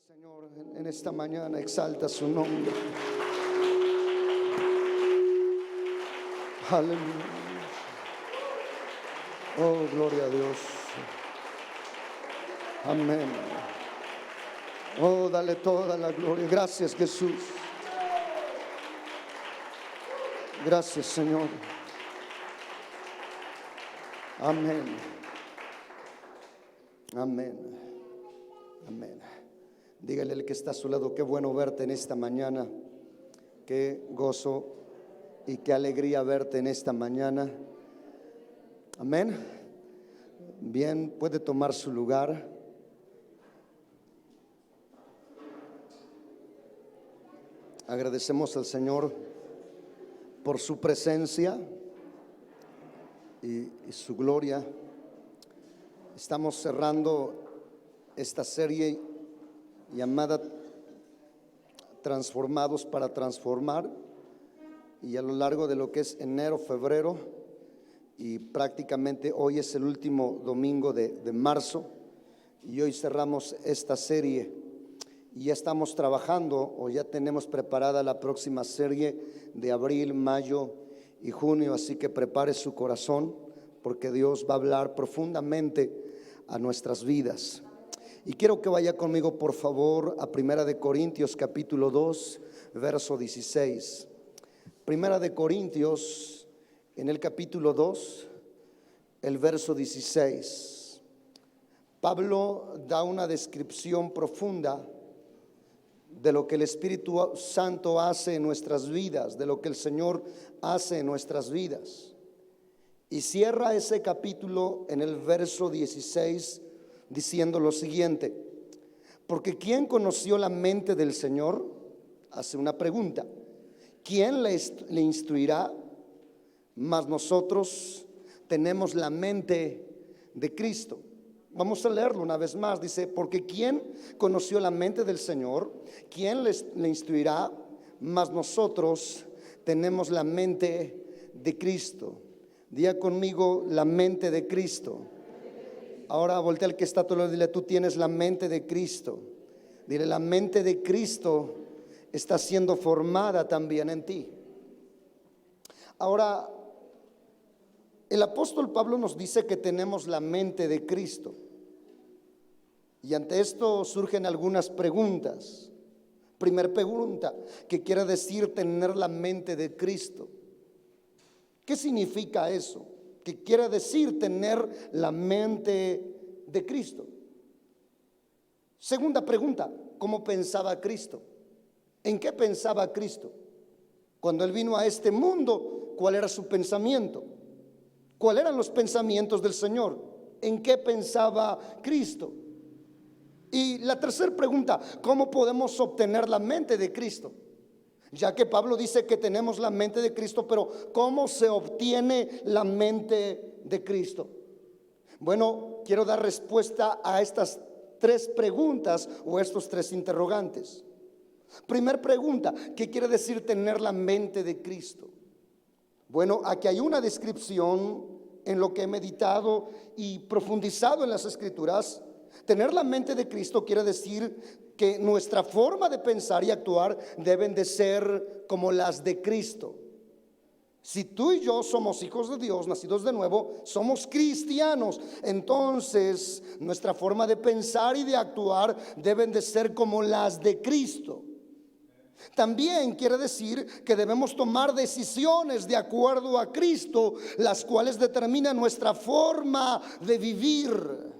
Señor, en esta mañana exalta su nombre. Aleluya. Oh, gloria a Dios. Amén. Oh, dale toda la gloria. Gracias, Jesús. Gracias, Señor. Amén. Amén. Amén. Dígale al que está a su lado: qué bueno verte en esta mañana. Qué gozo y qué alegría verte en esta mañana. Amén. Bien, puede tomar su lugar. Agradecemos al Señor por su presencia y su gloria. Estamos cerrando esta serie llamada Transformados para Transformar, y a lo largo de lo que es enero, febrero y prácticamente hoy es el último domingo de marzo, y hoy cerramos esta serie y ya estamos trabajando, o ya tenemos preparada la próxima serie de abril, mayo y junio. Así que prepare su corazón, porque Dios va a hablar profundamente a nuestras vidas. Y quiero que vaya conmigo, por favor, a Primera de Corintios capítulo 2, verso 16. Primera de Corintios, en el capítulo 2, el verso 16. Pablo da una descripción profunda de lo que el Espíritu Santo hace en nuestras vidas, de lo que el Señor hace en nuestras vidas. Y cierra ese capítulo en el verso 16 diciendo lo siguiente: porque ¿quién conoció la mente del Señor? Hace una pregunta. ¿Quién le instruirá? Mas nosotros tenemos la mente de Cristo. Vamos a leerlo una vez más. Dice: porque ¿quién conoció la mente del Señor? ¿Quién le instruirá? Mas nosotros tenemos la mente de Cristo. Diga conmigo: la mente de Cristo. Ahora voltea al que está a tu lado y dile: tú tienes la mente de Cristo. Dile: la mente de Cristo está siendo formada también en ti. Ahora, el apóstol Pablo nos dice que tenemos la mente de Cristo. Y ante esto surgen algunas preguntas. Primer pregunta: ¿qué quiere decir tener la mente de Cristo? ¿Qué significa eso? ¿Qué quiere decir tener la mente de Cristo? Segunda pregunta: ¿cómo pensaba Cristo? ¿En qué pensaba Cristo? Cuando Él vino a este mundo, ¿cuál era su pensamiento? ¿Cuáles eran los pensamientos del Señor? ¿En qué pensaba Cristo? Y la tercera pregunta: ¿cómo podemos obtener la mente de Cristo? Ya que Pablo dice que tenemos la mente de Cristo, pero ¿cómo se obtiene la mente de Cristo? Bueno, quiero dar respuesta a estas tres preguntas o estos tres interrogantes. Primera pregunta: ¿qué quiere decir tener la mente de Cristo? Bueno, aquí hay una descripción en lo que he meditado y profundizado en las Escrituras. Tener la mente de Cristo quiere decir que nuestra forma de pensar y actuar deben de ser como las de Cristo. Si tú y yo somos hijos de Dios, nacidos de nuevo, somos cristianos, entonces nuestra forma de pensar y de actuar deben de ser como las de Cristo. También quiere decir que debemos tomar decisiones de acuerdo a Cristo, las cuales determinan nuestra forma de vivir.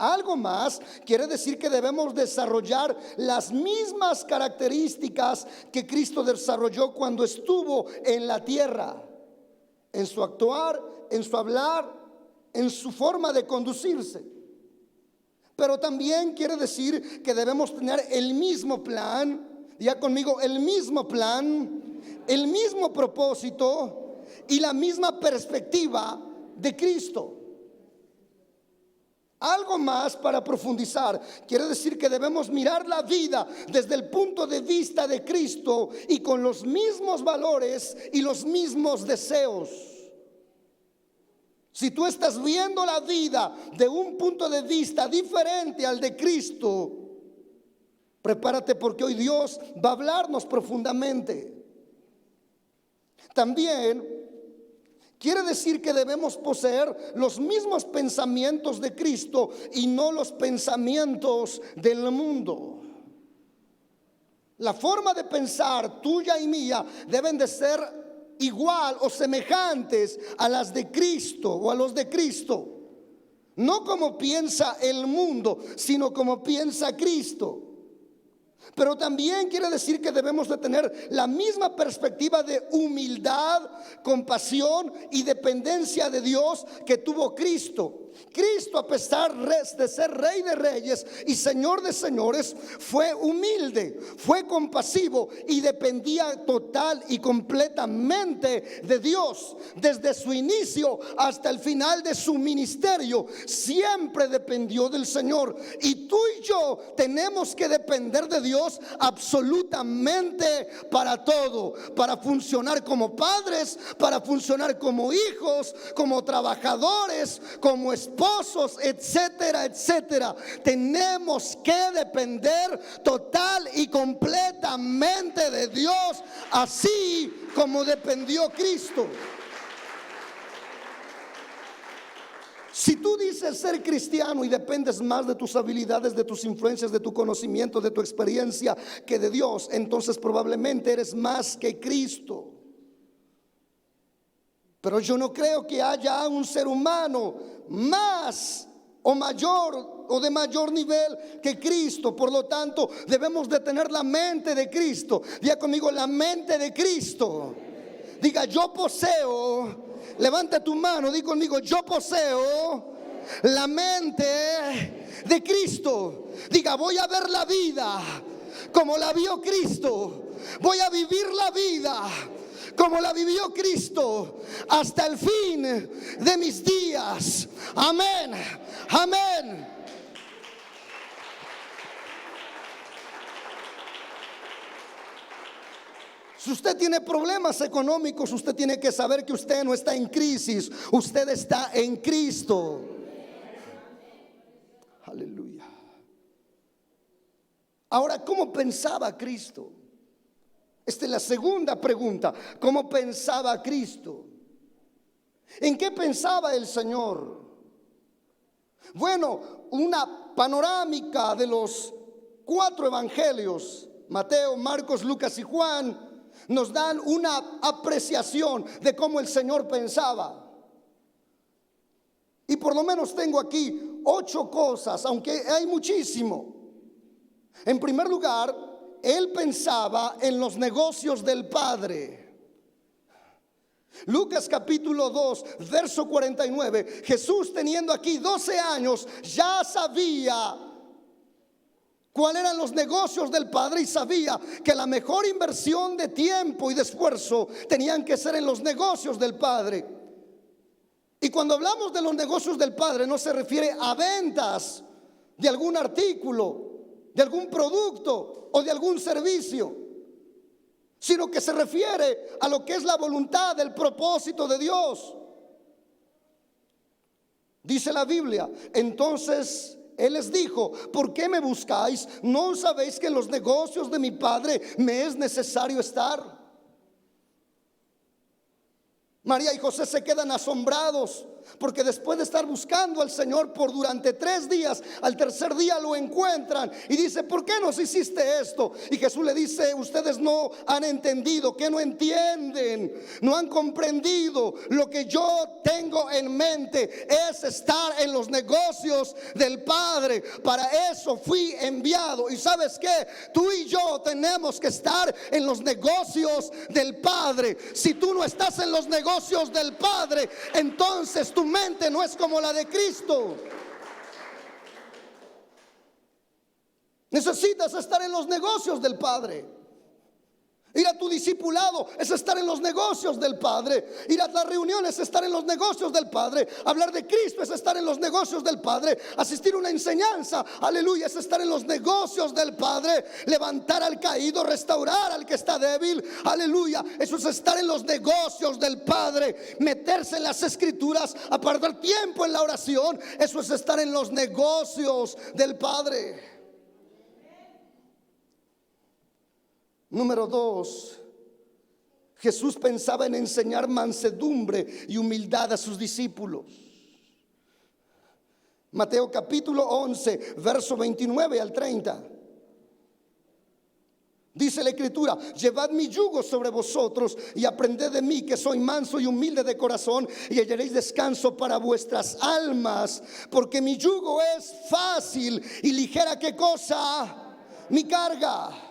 Algo más, quiere decir que debemos desarrollar las mismas características que Cristo desarrolló cuando estuvo en la tierra, en su actuar, en su hablar, en su forma de conducirse. Pero también quiere decir que debemos tener el mismo plan, diga conmigo: el mismo plan, el mismo propósito y la misma perspectiva de Cristo. Algo más para profundizar, quiere decir que debemos mirar la vida desde el punto de vista de Cristo y con los mismos valores y los mismos deseos. Si tú estás viendo la vida de un punto de vista diferente al de Cristo, Prepárate porque hoy Dios va a hablarnos profundamente. También quiere decir que debemos poseer los mismos pensamientos de Cristo y no los pensamientos del mundo. La forma de pensar tuya y mía deben de ser igual o semejantes a las de Cristo o a los de Cristo. No como piensa el mundo, sino como piensa Cristo. Pero también quiere decir que debemos de tener la misma perspectiva de humildad, compasión y dependencia de Dios que tuvo Cristo. Cristo, a pesar de ser Rey de Reyes y Señor de Señores, fue humilde, fue compasivo y dependía total y completamente de Dios. Desde su inicio hasta el final de su ministerio, siempre dependió del Señor. Y tú y yo tenemos que depender de Dios absolutamente para todo, para funcionar como padres, para funcionar como hijos, como trabajadores, como esposos, etcétera, etcétera. Tenemos que depender total y completamente de Dios, así como dependió Cristo. Si tú dices ser cristiano y dependes más de tus habilidades, de tus influencias, de tu conocimiento, de tu experiencia que de Dios, entonces probablemente eres más que Cristo. Pero yo no creo que haya un ser humano más o mayor o de mayor nivel que Cristo. Por lo tanto, debemos de tener la mente de Cristo. Diga conmigo, la mente de Cristo. Diga, yo poseo. Levanta tu mano, di conmigo, yo poseo la mente de Cristo. Diga, voy a ver la vida como la vio Cristo. Voy a vivir la vida como la vivió Cristo hasta el fin de mis días. Amén, amén. Si usted tiene problemas económicos, usted tiene que saber que usted no está en crisis, usted está en Cristo. Aleluya. Ahora, ¿cómo pensaba Cristo? Esta es la segunda pregunta. ¿Cómo pensaba Cristo? ¿En qué pensaba el Señor? Bueno, una panorámica de los 4 evangelios, Mateo, Marcos, Lucas y Juan, nos dan una apreciación de cómo el Señor pensaba. Y por lo menos tengo aquí 8 cosas, aunque hay muchísimo. En primer lugar, Él pensaba en los negocios del Padre. Lucas capítulo 2, verso 49. Jesús, teniendo aquí 12 años, ya sabía cuáles eran los negocios del Padre y sabía que la mejor inversión de tiempo y de esfuerzo tenían que ser en los negocios del Padre. Y cuando hablamos de los negocios del Padre, no se refiere a ventas de algún artículo, de algún producto o de algún servicio, sino que se refiere a lo que es la voluntad, el propósito de Dios. Dice la Biblia, entonces Él les dijo, ¿por qué me buscáis? ¿No sabéis que en los negocios de mi Padre me es necesario estar? María y José se quedan asombrados, porque después de estar buscando al Señor por durante 3 días, al tercer día lo encuentran y dice, ¿por qué nos hiciste esto? Y Jesús le dice, ustedes no han entendido, que no entienden, no han comprendido. Lo que yo tengo en mente es estar en los negocios del Padre. Para eso fui enviado. Y ¿sabes qué? Tú y yo tenemos que estar en los negocios del Padre. Si tú no estás en los negocios del Padre, entonces tu mente no es como la de Cristo. Necesitas estar en los negocios del Padre. Ir a tu discipulado es estar en los negocios del Padre. Ir a las reuniones es estar en los negocios del Padre. Hablar de Cristo es estar en los negocios del Padre. Asistir a una enseñanza, aleluya, es estar en los negocios del Padre. Levantar al caído, restaurar al que está débil, aleluya, eso es estar en los negocios del Padre. Meterse en las escrituras, apartar tiempo en la oración, eso es estar en los negocios del Padre. Número 2, Jesús pensaba en enseñar mansedumbre y humildad a sus discípulos. Mateo capítulo 11, verso 29 al 30. Dice la Escritura: llevad mi yugo sobre vosotros y aprended de mí, que soy manso y humilde de corazón, y hallaréis descanso para vuestras almas, porque mi yugo es fácil y ligera, ¿qué cosa? Mi carga.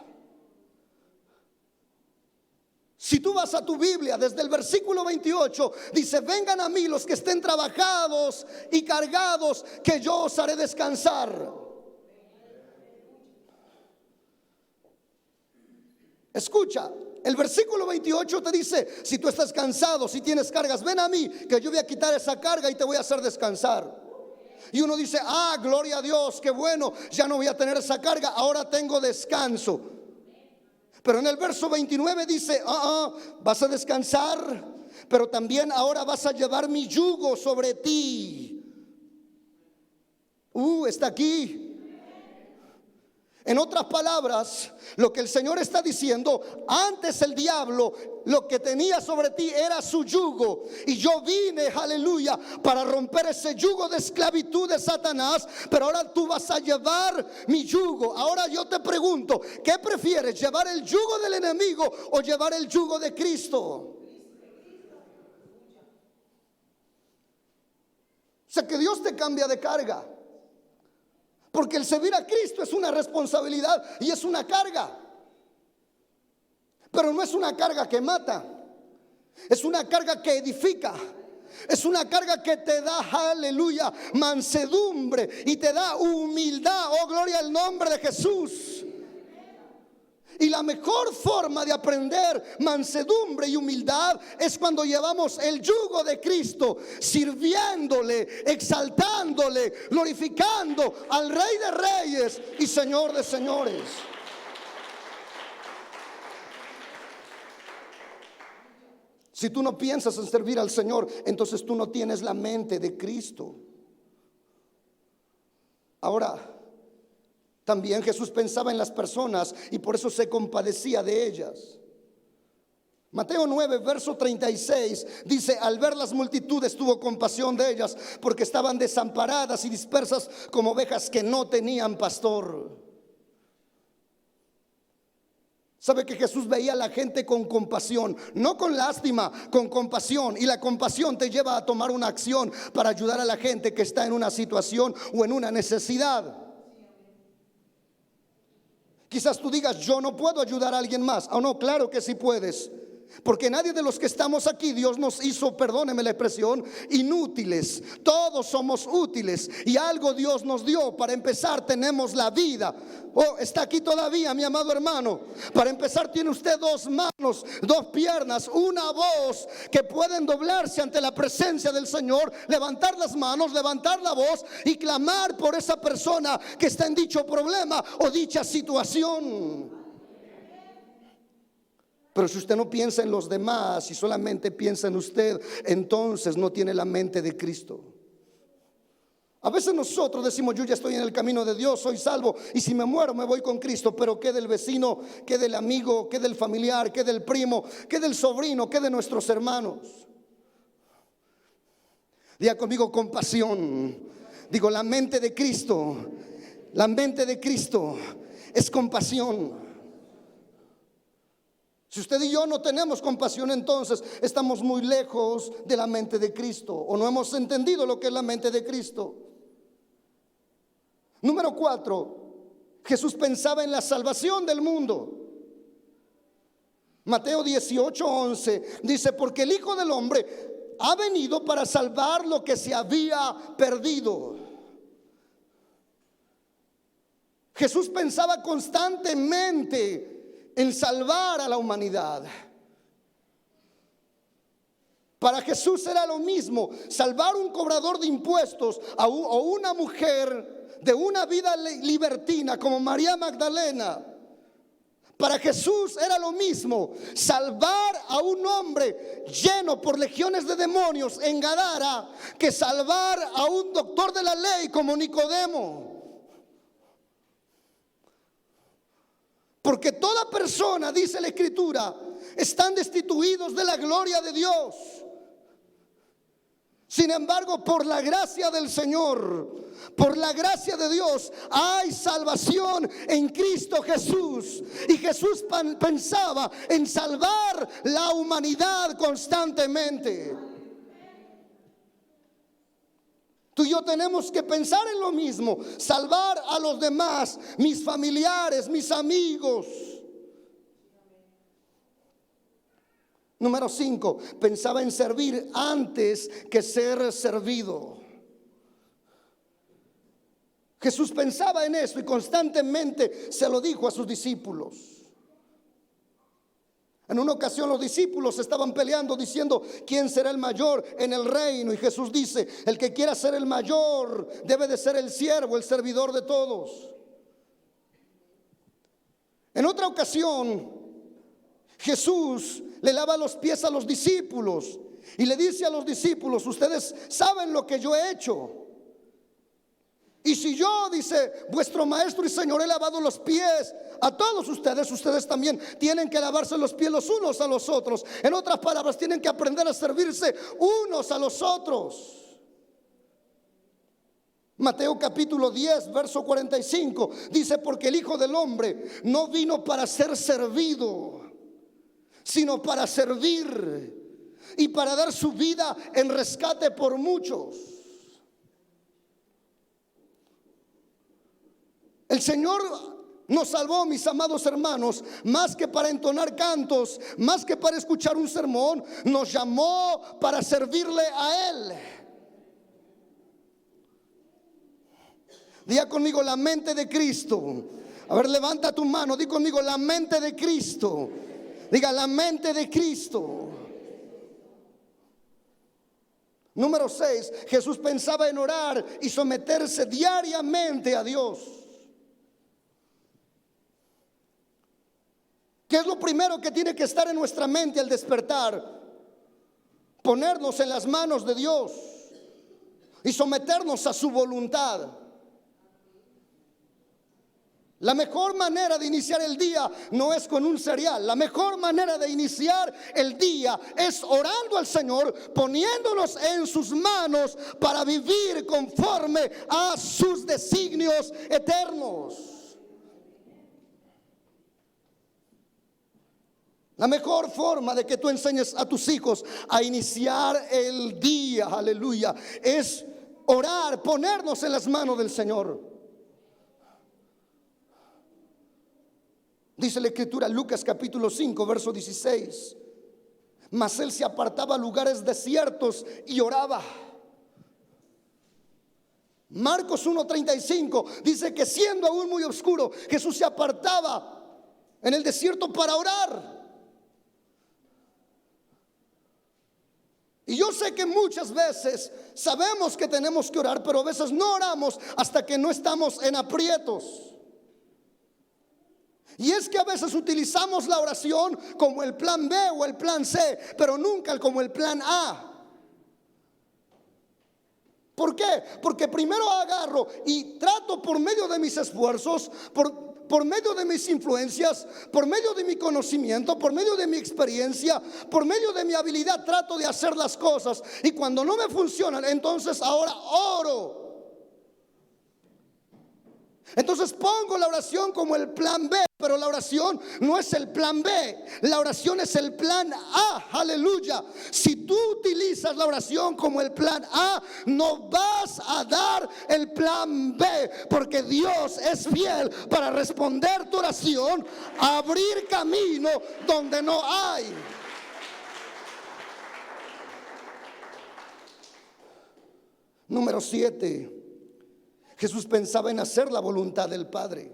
Si tú vas a tu Biblia, desde el versículo 28 dice: vengan a mí los que estén trabajados y cargados, que yo os haré descansar. Escucha, el versículo 28 te dice: si tú estás cansado, si tienes cargas, ven a mí, que yo voy a quitar esa carga y te voy a hacer descansar. Y uno dice: gloria a Dios, qué bueno, ya no voy a tener esa carga, ahora tengo descanso. Pero en el verso 29 dice: vas a descansar, pero también ahora vas a llevar mi yugo sobre ti. Está aquí. En otras palabras, lo que el Señor está diciendo: antes el diablo lo que tenía sobre ti era su yugo, y yo vine, aleluya, para romper ese yugo de esclavitud de Satanás, pero ahora tú vas a llevar mi yugo. Ahora yo te pregunto, ¿qué prefieres? ¿Llevar el yugo del enemigo o llevar el yugo de Cristo? O sea, que Dios te cambia de carga. Porque el servir a Cristo es una responsabilidad y es una carga. Pero no es una carga que mata, es una carga que edifica. Es una carga que te da, aleluya, mansedumbre y te da humildad. Oh, gloria al nombre de Jesús. Y la mejor forma de aprender mansedumbre y humildad es cuando llevamos el yugo de Cristo, sirviéndole, exaltándole, glorificando al Rey de Reyes y Señor de Señores. Si tú no piensas en servir al Señor, entonces tú no tienes la mente de Cristo. Ahora, también Jesús pensaba en las personas y por eso se compadecía de ellas. Mateo 9, verso 36 dice: al ver las multitudes tuvo compasión de ellas, porque estaban desamparadas y dispersas como ovejas que no tenían pastor. ¿Sabe que Jesús veía a la gente con compasión? No con lástima, con compasión. Y la compasión te lleva a tomar una acción para ayudar a la gente que está en una situación o en una necesidad. Quizás tú digas: yo no puedo ayudar a alguien más. No, claro que sí puedes. Porque nadie de los que estamos aquí, Dios nos hizo, perdóneme la expresión, inútiles. Todos somos útiles y algo Dios nos dio. Para empezar, tenemos la vida. Está aquí todavía, mi amado hermano. Para empezar, tiene usted dos manos, dos piernas, una voz, que pueden doblarse ante la presencia del Señor, levantar las manos, levantar la voz y clamar por esa persona que está en dicho problema o dicha situación. Pero si usted no piensa en los demás y solamente piensa en usted, entonces no tiene la mente de Cristo. A veces nosotros decimos: yo ya estoy en el camino de Dios, soy salvo, y si me muero me voy con Cristo. Pero ¿qué del vecino? ¿Qué del amigo? ¿Qué del familiar? ¿Qué del primo? ¿Qué del sobrino? ¿Qué de nuestros hermanos? Diga conmigo: compasión. Digo, la mente de Cristo. La mente de Cristo es compasión. Si usted y yo no tenemos compasión, entonces estamos muy lejos de la mente de Cristo, o no hemos entendido lo que es la mente de Cristo. Número 4, Jesús pensaba en la salvación del mundo. Mateo 18:11 dice: porque el Hijo del Hombre ha venido para salvar lo que se había perdido. Jesús pensaba constantemente en salvar a la humanidad. Para Jesús era lo mismo salvar un cobrador de impuestos o una mujer de una vida libertina como María Magdalena. Para Jesús era lo mismo salvar a un hombre lleno por legiones de demonios en Gadara que salvar a un doctor de la ley como Nicodemo. Porque toda persona, dice la Escritura, están destituidos de la gloria de Dios. Sin embargo, por la gracia del Señor, por la gracia de Dios, hay salvación en Cristo Jesús. Y Jesús pensaba en salvar la humanidad constantemente. Tú y yo tenemos que pensar en lo mismo, salvar a los demás, mis familiares, mis amigos. Número 5, pensaba en servir antes que ser servido. Jesús pensaba en eso y constantemente se lo dijo a sus discípulos. En una ocasión los discípulos estaban peleando diciendo quién será el mayor en el reino, y Jesús dice: el que quiera ser el mayor debe de ser el siervo, el servidor de todos. En otra ocasión Jesús le lava los pies a los discípulos y le dice a los discípulos: ustedes saben lo que yo he hecho. Y si yo, dice, vuestro maestro y señor, he lavado los pies a todos ustedes, ustedes también tienen que lavarse los pies los unos a los otros. En otras palabras, tienen que aprender a servirse unos a los otros. Mateo capítulo 10, verso 45 dice: porque el Hijo del Hombre no vino para ser servido, sino para servir y para dar su vida en rescate por muchos. El Señor nos salvó, mis amados hermanos, más que para entonar cantos, más que para escuchar un sermón. Nos llamó para servirle a Él. Diga conmigo: la mente de Cristo. A ver, levanta tu mano, di conmigo: la mente de Cristo. Diga: la mente de Cristo. Número 6, Jesús pensaba en orar y someterse diariamente a Dios. ¿Qué es lo primero que tiene que estar en nuestra mente al despertar? Ponernos en las manos de Dios y someternos a su voluntad. La mejor manera de iniciar el día no es con un cereal. La mejor manera de iniciar el día es orando al Señor, poniéndonos en sus manos para vivir conforme a sus designios eternos. La mejor forma de que tú enseñes a tus hijos a iniciar el día, aleluya, es orar, ponernos en las manos del Señor. Dice la Escritura, Lucas capítulo 5, verso 16: mas él se apartaba a lugares desiertos y oraba. Marcos 1:35 dice que siendo aún muy oscuro, Jesús se apartaba en el desierto para orar. Y yo sé que muchas veces sabemos que tenemos que orar, pero a veces no oramos hasta que no estamos en aprietos. Y es que a veces utilizamos la oración como el plan B o el plan C, pero nunca como el plan A. ¿Por qué? Porque primero agarro y trato por medio de mis esfuerzos, por medio de mis influencias, por medio de mi conocimiento, por medio de mi experiencia, por medio de mi habilidad, trato de hacer las cosas. Y cuando no me funcionan, entonces ahora oro. Entonces pongo la oración como el plan B, pero la oración no es el plan B, la oración es el plan A, aleluya. Si tú utilizas la oración como el plan A, no vas a dar el plan B, porque Dios es fiel para responder tu oración, abrir camino donde no hay. Número 7. Jesús pensaba en hacer la voluntad del Padre.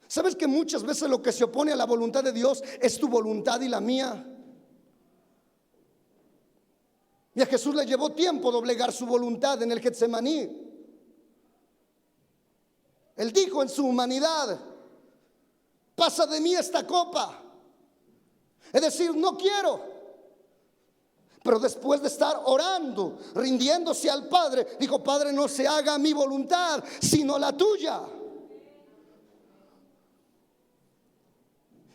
¿Sabes que muchas veces lo que se opone a la voluntad de Dios es tu voluntad y la mía? Y a Jesús le llevó tiempo doblegar su voluntad en el Getsemaní. Él dijo en su humanidad: pasa de mí esta copa. Es decir, no quiero. Pero después de estar orando, rindiéndose al Padre, dijo: Padre, no se haga mi voluntad, sino la tuya.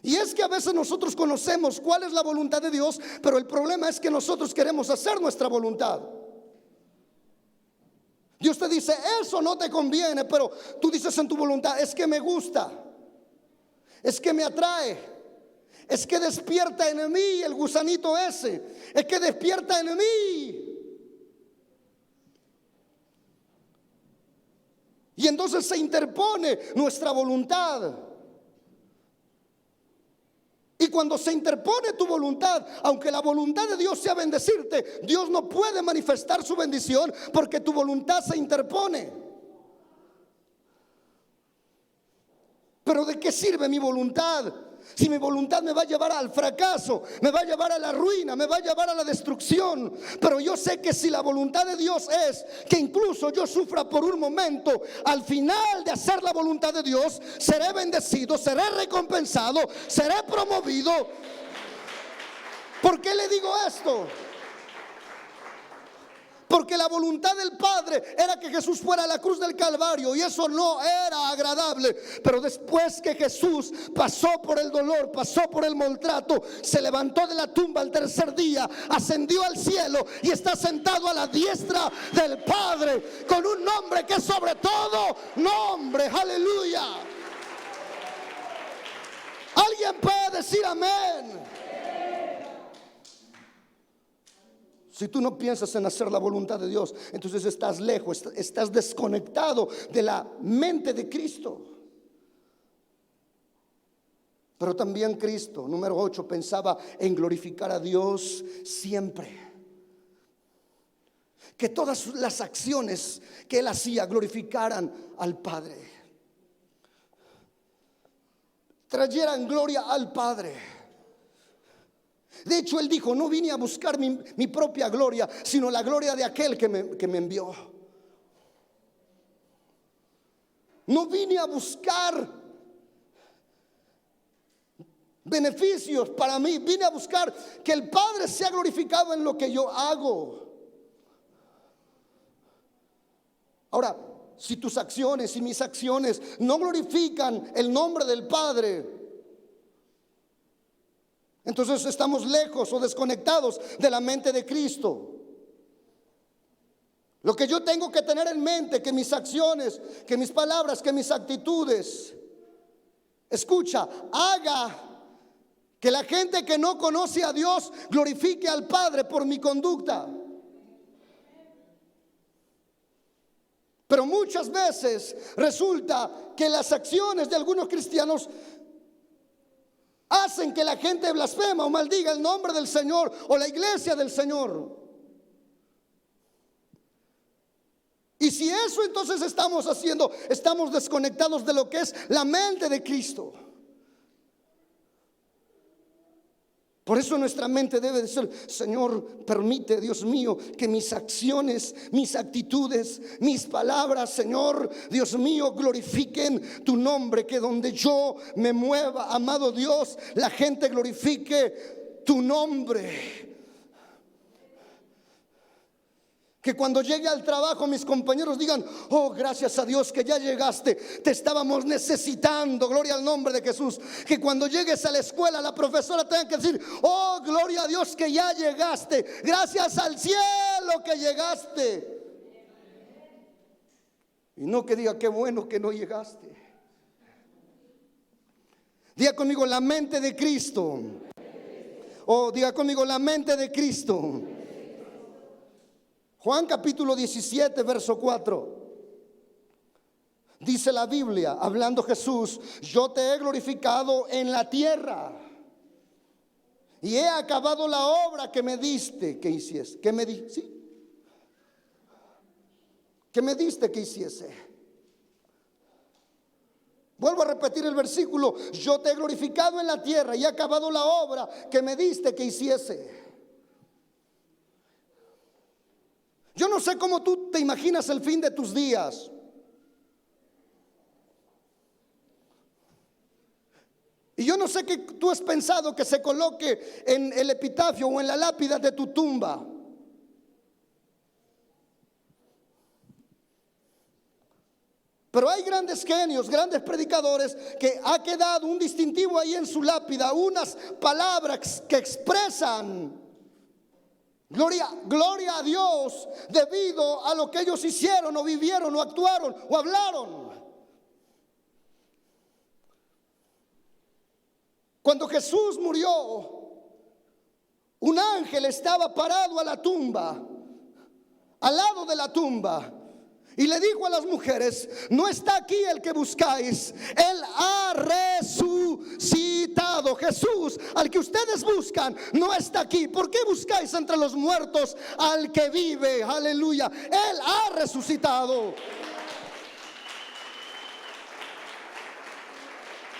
Y es que a veces nosotros conocemos cuál es la voluntad de Dios, pero el problema es que nosotros queremos hacer nuestra voluntad. Dios te dice, eso no te conviene, pero tú dices en tu voluntad, es que me gusta, es que me atrae, es que despierta en mí el gusanito ese, es que despierta en mí. Y entonces se interpone nuestra voluntad. Y cuando se interpone tu voluntad, aunque la voluntad de Dios sea bendecirte, Dios no puede manifestar su bendición porque tu voluntad se interpone. Pero ¿de qué sirve mi voluntad? Si mi voluntad me va a llevar al fracaso, me va a llevar a la ruina, me va a llevar a la destrucción. Pero yo sé que si la voluntad de Dios es que incluso yo sufra por un momento, al final de hacer la voluntad de Dios, seré bendecido, seré recompensado, seré promovido. ¿Por qué le digo esto? Porque la voluntad del Padre era que Jesús fuera a la cruz del Calvario, y eso no era agradable. Pero después que Jesús pasó por el dolor, pasó por el maltrato, se levantó de la tumba al tercer día, ascendió al cielo y está sentado a la diestra del Padre, con un nombre que es sobre todo nombre. Aleluya. ¿Alguien puede decir amén? Si tú no piensas en hacer la voluntad de Dios, entonces estás lejos, estás desconectado de la mente de Cristo. Pero también Cristo, número 8, pensaba en glorificar a Dios siempre. Que todas las acciones que Él hacía glorificaran al Padre, trajeran gloria al Padre. De hecho, Él dijo, no vine a buscar mi propia gloria, sino la gloria de aquel que me envió. No vine a buscar beneficios para mí, vine a buscar que el Padre sea glorificado en lo que yo hago. Ahora, si tus acciones y mis acciones no glorifican el nombre del Padre, entonces estamos lejos o desconectados de la mente de Cristo. Lo que yo tengo que tener en mente, que mis acciones, que mis palabras, que mis actitudes, escucha, haga que la gente que no conoce a Dios glorifique al Padre por mi conducta. Pero muchas veces resulta que las acciones de algunos cristianos hacen que la gente blasfema o maldiga el nombre del Señor o la iglesia del Señor. Y si eso entonces estamos haciendo, estamos desconectados de lo que es la mente de Cristo. Por eso nuestra mente debe de ser, Señor, permite, Dios mío, que mis acciones, mis actitudes, mis palabras, Señor, Dios mío, glorifiquen tu nombre. Que donde yo me mueva, amado Dios, la gente glorifique tu nombre. Que cuando llegue al trabajo mis compañeros digan, oh, gracias a Dios que ya llegaste, te estábamos necesitando, gloria al nombre de Jesús. Que cuando llegues a la escuela la profesora tenga que decir, oh, gloria a Dios que ya llegaste, gracias al cielo que llegaste. Y no que diga, qué bueno que no llegaste. Diga conmigo, la mente de Cristo. Oh, diga conmigo, la mente de Cristo. Juan capítulo 17, verso 4. Dice la Biblia, hablando Jesús, yo te he glorificado en la tierra y he acabado la obra que me diste que hiciese. ¿Qué me di? ¿Sí? ¿Qué me diste que hiciese? Vuelvo a repetir el versículo, yo te he glorificado en la tierra y he acabado la obra que me diste que hiciese. Yo no sé cómo tú te imaginas el fin de tus días. Y yo no sé qué tú has pensado que se coloque en el epitafio o en la lápida de tu tumba. Pero hay grandes genios, grandes predicadores que ha quedado un distintivo ahí en su lápida, unas palabras que expresan gloria a Dios debido a lo que ellos hicieron o vivieron o actuaron o hablaron. Cuando Jesús murió, un ángel estaba parado a la tumba, al lado de la tumba, y le dijo a las mujeres: no está aquí el que buscáis, él ha resucitado. Jesús, al que ustedes buscan, no está aquí. ¿Por qué buscáis entre los muertos al que vive? Aleluya, él ha resucitado.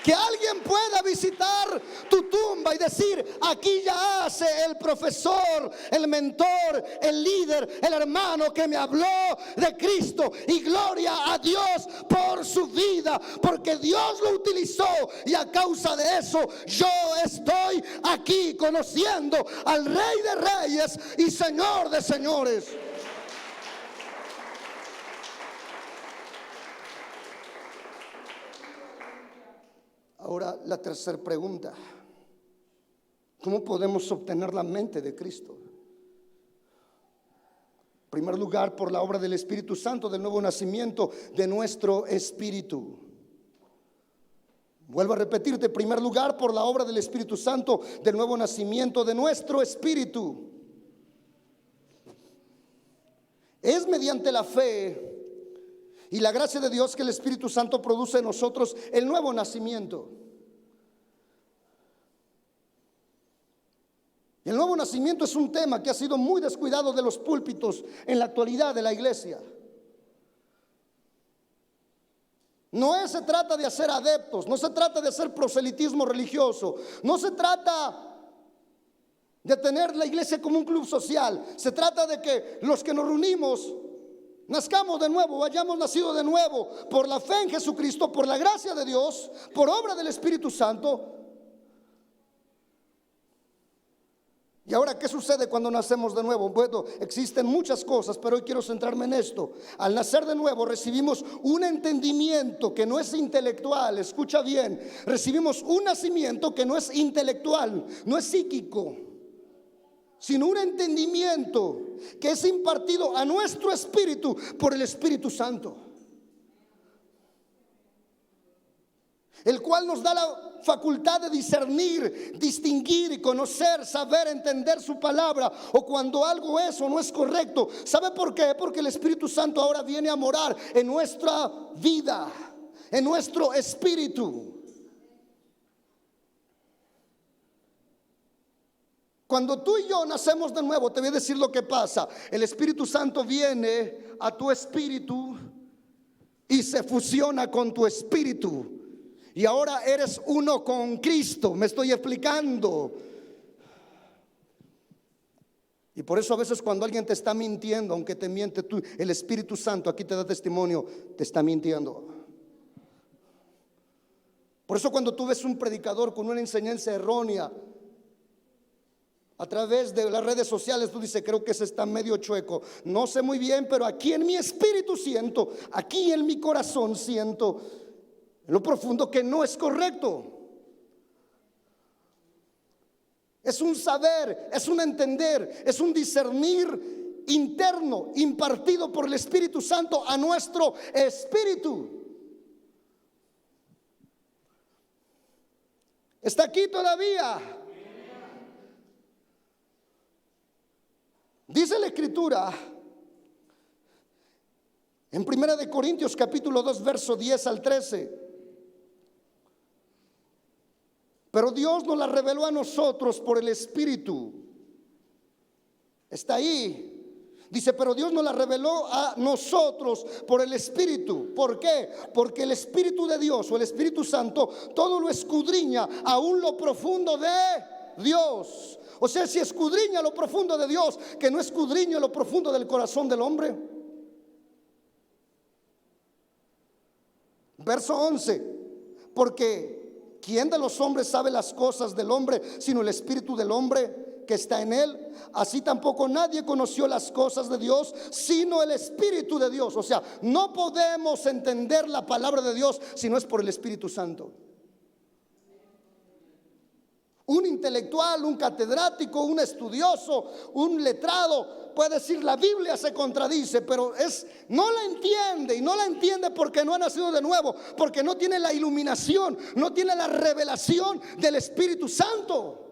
Que alguien pueda visitar tu tumba y decir: aquí yace el profesor, el mentor, el líder, el hermano que me habló de Cristo. Y gloria a Dios por su vida, porque Dios lo utilizó, y a causa de eso yo estoy aquí conociendo al Rey de Reyes y Señor de Señores. Ahora, la tercera pregunta: ¿cómo podemos obtener la mente de Cristo? En primer lugar, por la obra del Espíritu Santo, del nuevo nacimiento de nuestro espíritu. Vuelvo a repetirte: en primer lugar, por la obra del Espíritu Santo, del nuevo nacimiento de nuestro espíritu. Es mediante la fe y la gracia de Dios que el Espíritu Santo produce en nosotros el nuevo nacimiento. El nuevo nacimiento es un tema que ha sido muy descuidado de los púlpitos en la actualidad de la iglesia. No se trata de hacer adeptos, no se trata de hacer proselitismo religioso, no se trata de tener la iglesia como un club social. Se trata de que los que nos reunimos nazcamos de nuevo, hayamos nacido de nuevo por la fe en Jesucristo, por la gracia de Dios, por obra del Espíritu Santo. Y ahora, ¿qué sucede cuando nacemos de nuevo? Bueno, existen muchas cosas, pero hoy quiero centrarme en esto. Al nacer de nuevo recibimos un entendimiento que no es intelectual. Escucha bien, recibimos un nacimiento que no es intelectual, no es psíquico, sino un entendimiento que es impartido a nuestro espíritu por el Espíritu Santo, el cual nos da la facultad de discernir, distinguir y conocer, saber, entender su palabra, o cuando algo es o no es correcto. ¿Sabe por qué? Porque el Espíritu Santo ahora viene a morar en nuestra vida, en nuestro espíritu. Cuando tú y yo nacemos de nuevo, te voy a decir lo que pasa. El Espíritu Santo viene a tu espíritu y se fusiona con tu espíritu. Y ahora eres uno con Cristo. Me estoy explicando. Y por eso a veces cuando alguien te está mintiendo, aunque te miente, el Espíritu Santo aquí te da testimonio, te está mintiendo. Por eso cuando tú ves un predicador con una enseñanza errónea a través de las redes sociales, tú dices: creo que ese está medio chueco. No sé muy bien, pero aquí en mi espíritu siento, aquí en mi corazón siento, en lo profundo, que no es correcto. Es un saber, es un entender, es un discernir interno impartido por el Espíritu Santo a nuestro espíritu. ¿Está aquí todavía? Dice la Escritura en 1 de Corintios capítulo 2 verso 10 al 13: pero Dios nos la reveló a nosotros por el Espíritu. Está ahí. Dice: pero Dios nos la reveló a nosotros por el Espíritu. ¿Por qué? Porque el Espíritu de Dios, o el Espíritu Santo, todo lo escudriña, aún lo profundo de Dios. O sea, si escudriña lo profundo de Dios, que no escudriña lo profundo del corazón del hombre. Verso 11: porque ¿quién de los hombres sabe las cosas del hombre sino el espíritu del hombre que está en él, así tampoco nadie conoció las cosas de Dios, sino el Espíritu de Dios. O sea, no podemos entender la palabra de Dios si no es por el Espíritu Santo. Un intelectual, un catedrático, un estudioso, un letrado puede decir la Biblia se contradice, pero no la entiende, y no la entiende porque no ha nacido de nuevo, porque no tiene la iluminación, no tiene la revelación del Espíritu Santo.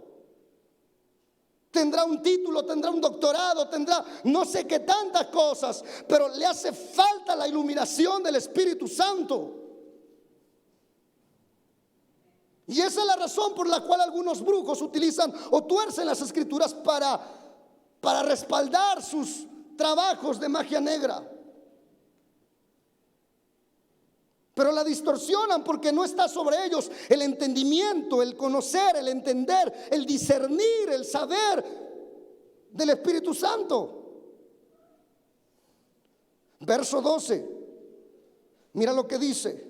Tendrá un título, tendrá un doctorado, tendrá no sé qué tantas cosas, pero le hace falta la iluminación del Espíritu Santo. Y esa es la razón por la cual algunos brujos utilizan o tuercen las escrituras para respaldar sus trabajos de magia negra. Pero la distorsionan porque no está sobre ellos el entendimiento, el conocer, el entender, el discernir, el saber del Espíritu Santo. Verso 12. Mira lo que dice.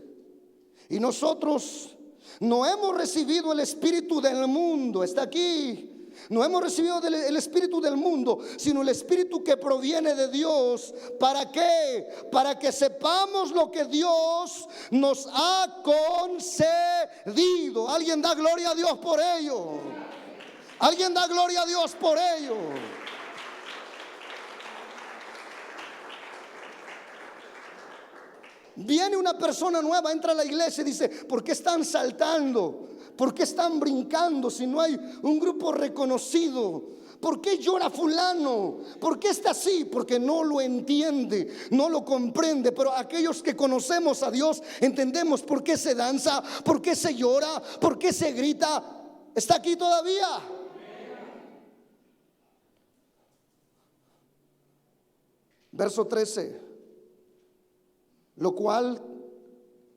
Y nosotros no hemos recibido el espíritu del mundo. Está aquí. No hemos recibido el espíritu del mundo, sino el espíritu que proviene de Dios. ¿Para qué? Para que sepamos lo que Dios nos ha concedido. Alguien da gloria a Dios por ello. Alguien da gloria a Dios por ello. Viene una persona nueva, entra a la iglesia y dice: ¿por qué están saltando? ¿Por qué están brincando si no hay un grupo reconocido? ¿Por qué llora fulano? ¿Por qué está así? Porque no lo entiende, no lo comprende. Pero aquellos que conocemos a Dios entendemos por qué se danza, por qué se llora, por qué se grita. ¿Está aquí todavía? Verso 13. Lo cual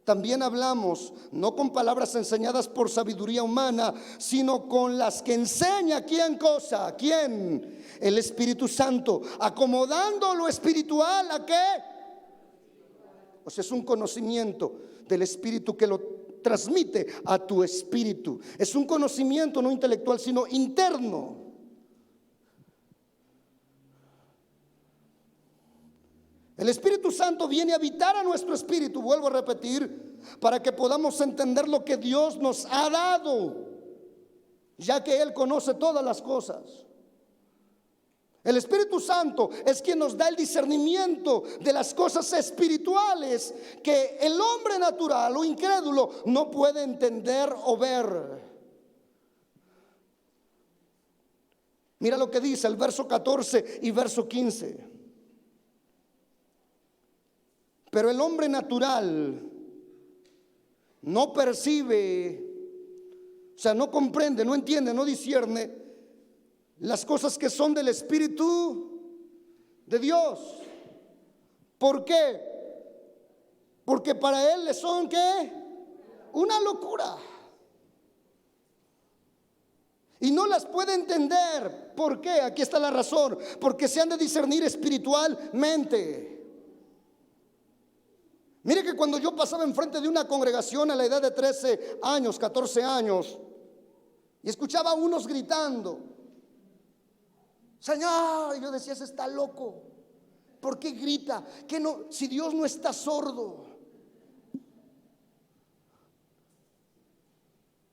también hablamos, no con palabras enseñadas por sabiduría humana, sino con las que enseña. ¿Quién cosa? ¿Quién? El Espíritu Santo, acomodando lo espiritual ¿a qué? O sea, es un conocimiento del Espíritu que lo transmite a tu espíritu. Es un conocimiento no intelectual, sino interno. El Espíritu Santo viene a habitar a nuestro espíritu, vuelvo a repetir, para que podamos entender lo que Dios nos ha dado, ya que Él conoce todas las cosas. El Espíritu Santo es quien nos da el discernimiento de las cosas espirituales que el hombre natural o incrédulo no puede entender o ver. Mira lo que dice el verso 14 y verso 15. Pero el hombre natural no percibe, o sea, no comprende, no entiende, no discierne las cosas que son del Espíritu de Dios. ¿Por qué? Porque para él le son ¿qué? Una locura. Y no las puede entender. ¿Por qué? Aquí está la razón. Porque se han de discernir espiritualmente. Mire que cuando yo pasaba enfrente de una congregación a la edad de 13 años, 14 años, y escuchaba a unos gritando: Señor, y yo decía: ese está loco. ¿Por qué grita? Que no, si Dios no está sordo.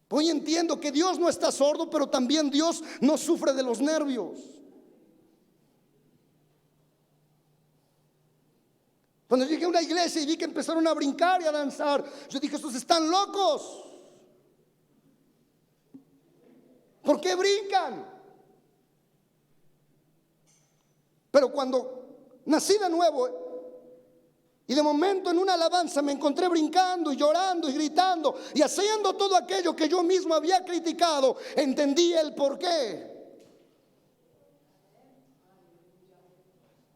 Hoy entiendo que Dios no está sordo, pero también Dios no sufre de los nervios. Cuando llegué a una iglesia y vi que empezaron a brincar y a danzar, yo dije: estos están locos. ¿Por qué brincan? Pero cuando nací de nuevo y de momento en una alabanza me encontré brincando y llorando y gritando y haciendo todo aquello que yo mismo había criticado, entendí el porqué.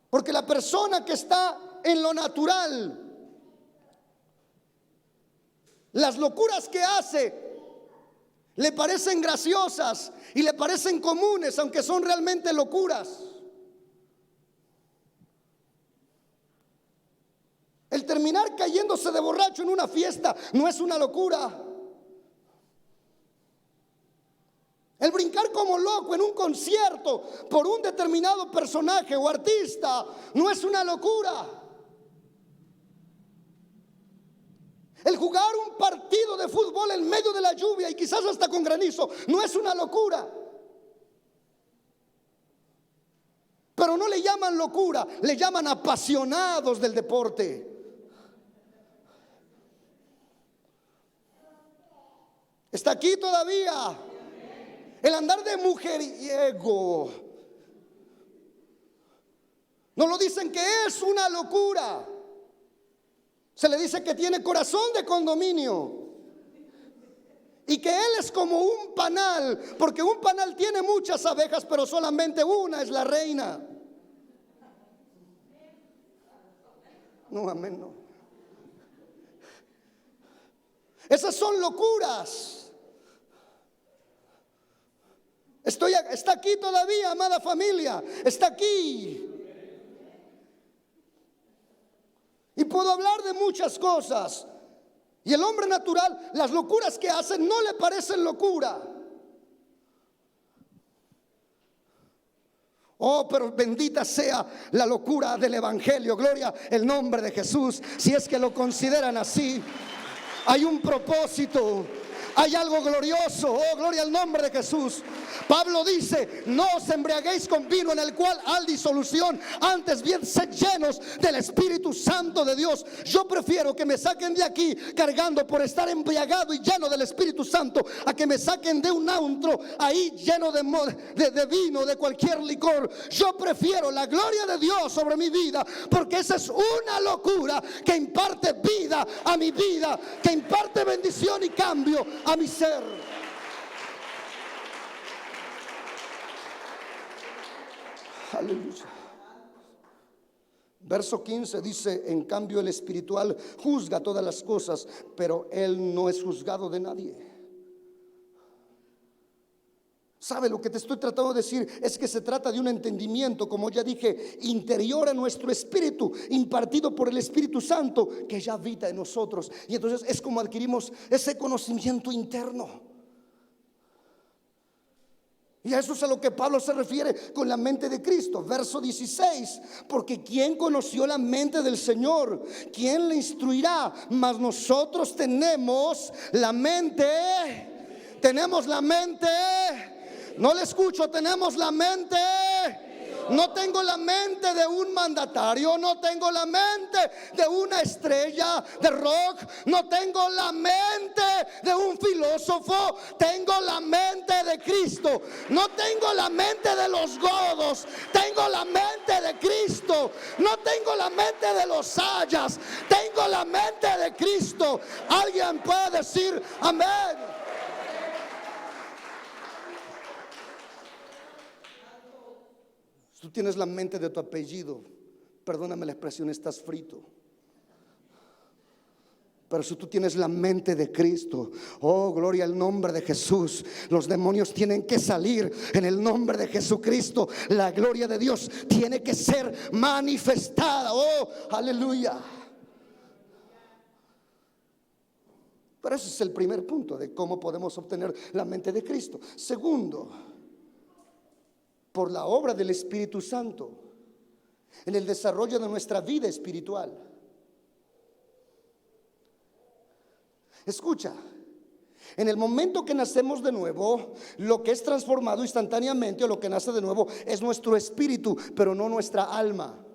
Porque la persona que está en lo natural, las locuras que hace le parecen graciosas y le parecen comunes, aunque son realmente locuras. El terminar cayéndose de borracho en una fiesta no es una locura. El brincar como loco en un concierto por un determinado personaje o artista no es una locura. El jugar un partido de fútbol en medio de la lluvia y quizás hasta con granizo no es una locura. Pero no le llaman locura, le llaman apasionados del deporte. ¿Está aquí todavía? El andar de mujeriego, no lo dicen que es una locura. Se le dice que tiene corazón de condominio y que él es como un panal, porque un panal tiene muchas abejas, pero solamente una es la reina. No, amén, no. Esas son locuras. Está aquí todavía, amada familia. Está aquí. Y puedo hablar de muchas cosas. Y el hombre natural, las locuras que hacen no le parecen locura. Oh, pero bendita sea la locura del evangelio. Gloria el nombre de Jesús. Si es que lo consideran así, hay un propósito. Hay algo glorioso. Oh, gloria al nombre de Jesús. Pablo dice: no os embriaguéis con vino en el cual hay disolución, antes bien sed llenos del Espíritu Santo de Dios. Yo prefiero que me saquen de aquí cargando por estar embriagado y lleno del Espíritu Santo, a que me saquen de un antro ahí lleno de vino, de cualquier licor. Yo prefiero la gloria de Dios sobre mi vida, porque esa es una locura que imparte vida a mi vida, que imparte bendición y cambio a mi ser. Aleluya. Verso 15 dice: en cambio el espiritual juzga todas las cosas, pero él no es juzgado de nadie. ¿Sabe lo que te estoy tratando de decir? Es que se trata de un entendimiento, como ya dije, interior a nuestro espíritu, impartido por el Espíritu Santo que ya habita en nosotros. Y entonces es como adquirimos ese conocimiento interno. Y a eso es a lo que Pablo se refiere con la mente de Cristo. Verso 16: porque ¿quién conoció la mente del Señor? ¿Quién le instruirá? Mas nosotros tenemos la mente. No le escucho. Tenemos la mente. No tengo la mente de un mandatario, no tengo la mente de una estrella de rock, no tengo la mente de un filósofo, tengo la mente de Cristo. No tengo la mente de los godos, tengo la mente de Cristo. No tengo la mente de los sayas, tengo la mente de Cristo. ¿Alguien puede decir amén? Tú tienes la mente de tu apellido, perdóname la expresión, estás frito. Pero si tú tienes la mente de Cristo, oh, gloria al nombre de Jesús, los demonios tienen que salir en el nombre de Jesucristo. La gloria de Dios tiene que ser manifestada. Oh, aleluya. Pero ese es el primer punto de cómo podemos obtener la mente de Cristo. Segundo, por la obra del Espíritu Santo en el desarrollo de nuestra vida espiritual. Escucha, en el momento que nacemos de nuevo, lo que es transformado instantáneamente, o lo que nace de nuevo, es nuestro espíritu, pero no nuestra alma.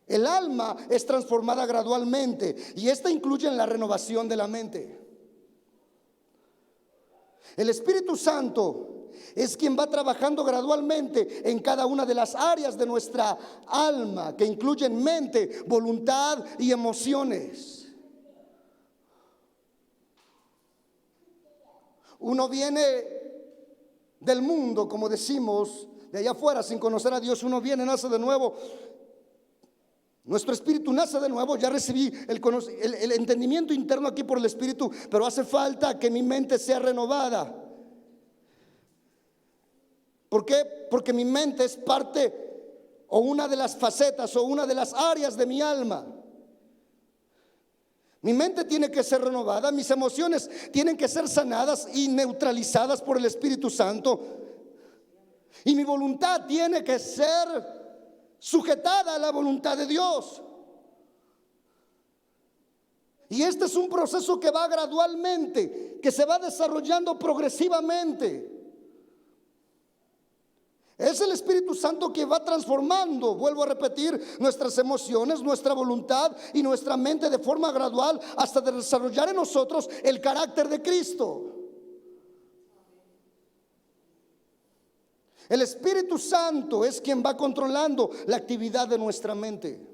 El alma es transformada gradualmente, y esta incluye en la renovación de la mente. El Espíritu Santo es quien va trabajando gradualmente en cada una de las áreas de nuestra alma, que incluyen mente, voluntad y emociones. Uno viene del mundo, como decimos, de allá afuera, sin conocer a Dios. Uno viene, nace de nuevo. Nuestro espíritu nace de nuevo. Ya recibí el entendimiento interno aquí por el Espíritu, pero hace falta que mi mente sea renovada. ¿Por qué? Porque mi mente es parte, o una de las facetas, o una de las áreas de mi alma. Mi mente tiene que ser renovada, mis emociones tienen que ser sanadas y neutralizadas por el Espíritu Santo. Y mi voluntad tiene que ser sujetada a la voluntad de Dios. Y este es un proceso que va gradualmente, que se va desarrollando progresivamente. Es el Espíritu Santo que va transformando, vuelvo a repetir, nuestras emociones, nuestra voluntad y nuestra mente de forma gradual hasta desarrollar en nosotros el carácter de Cristo. El Espíritu Santo es quien va controlando la actividad de nuestra mente.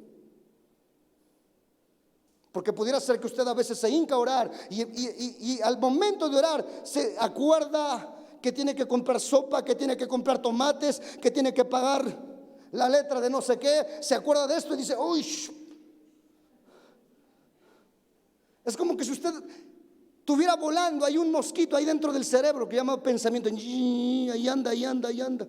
Porque pudiera ser que usted a veces se hinca a orar y al momento de orar se acuerda que tiene que comprar sopa, que tiene que comprar tomates, que tiene que pagar la letra de no sé qué. Se acuerda de esto y dice, uy. Es como que si usted tuviera volando, hay un mosquito ahí dentro del cerebro que llama pensamiento. Ahí anda, ahí anda, ahí anda.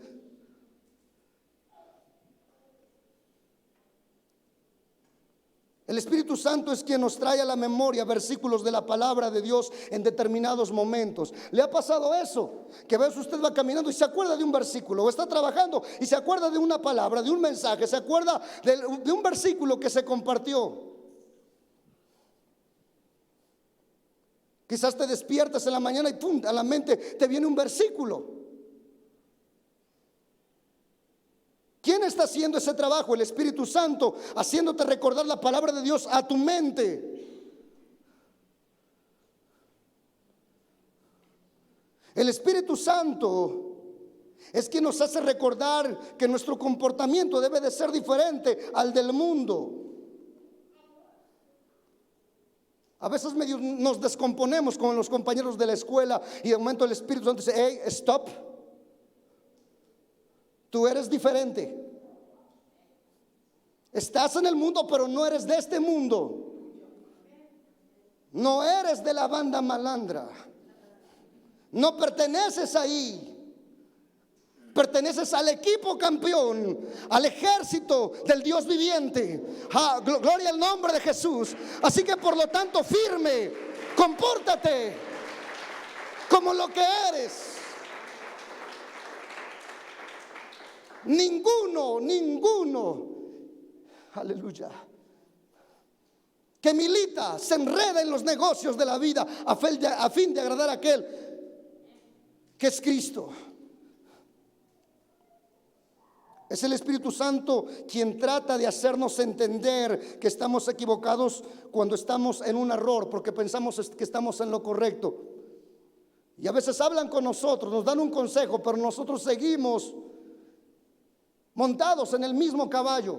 El Espíritu Santo es quien nos trae a la memoria versículos de la palabra de Dios en determinados momentos. ¿Le ha pasado eso? Que a veces usted va caminando y se acuerda de un versículo, o está trabajando y se acuerda de una palabra, de un mensaje, se acuerda de un versículo que se compartió. Quizás te despiertas en la mañana y pum, a la mente te viene un versículo. ¿Quién está haciendo ese trabajo? El Espíritu Santo, haciéndote recordar la palabra de Dios a tu mente. El Espíritu Santo es quien nos hace recordar que nuestro comportamiento debe de ser diferente al del mundo. A veces medio nos descomponemos con los compañeros de la escuela y de momento el Espíritu Santo dice, hey, stop. Tú eres diferente. Estás en el mundo, pero no eres de este mundo. No eres de la banda malandra. No perteneces ahí. Perteneces al equipo campeón, al ejército del Dios viviente. Gloria al nombre de Jesús. Así que por lo tanto, firme, compórtate como lo que eres. Ninguno, aleluya, que milita, se enreda en los negocios de la vida a fin de agradar a aquel que es Cristo. Es el Espíritu Santo quien trata de hacernos entender que estamos equivocados cuando estamos en un error, porque pensamos que estamos en lo correcto. Y a veces hablan con nosotros, nos dan un consejo, pero nosotros seguimos montados en el mismo caballo.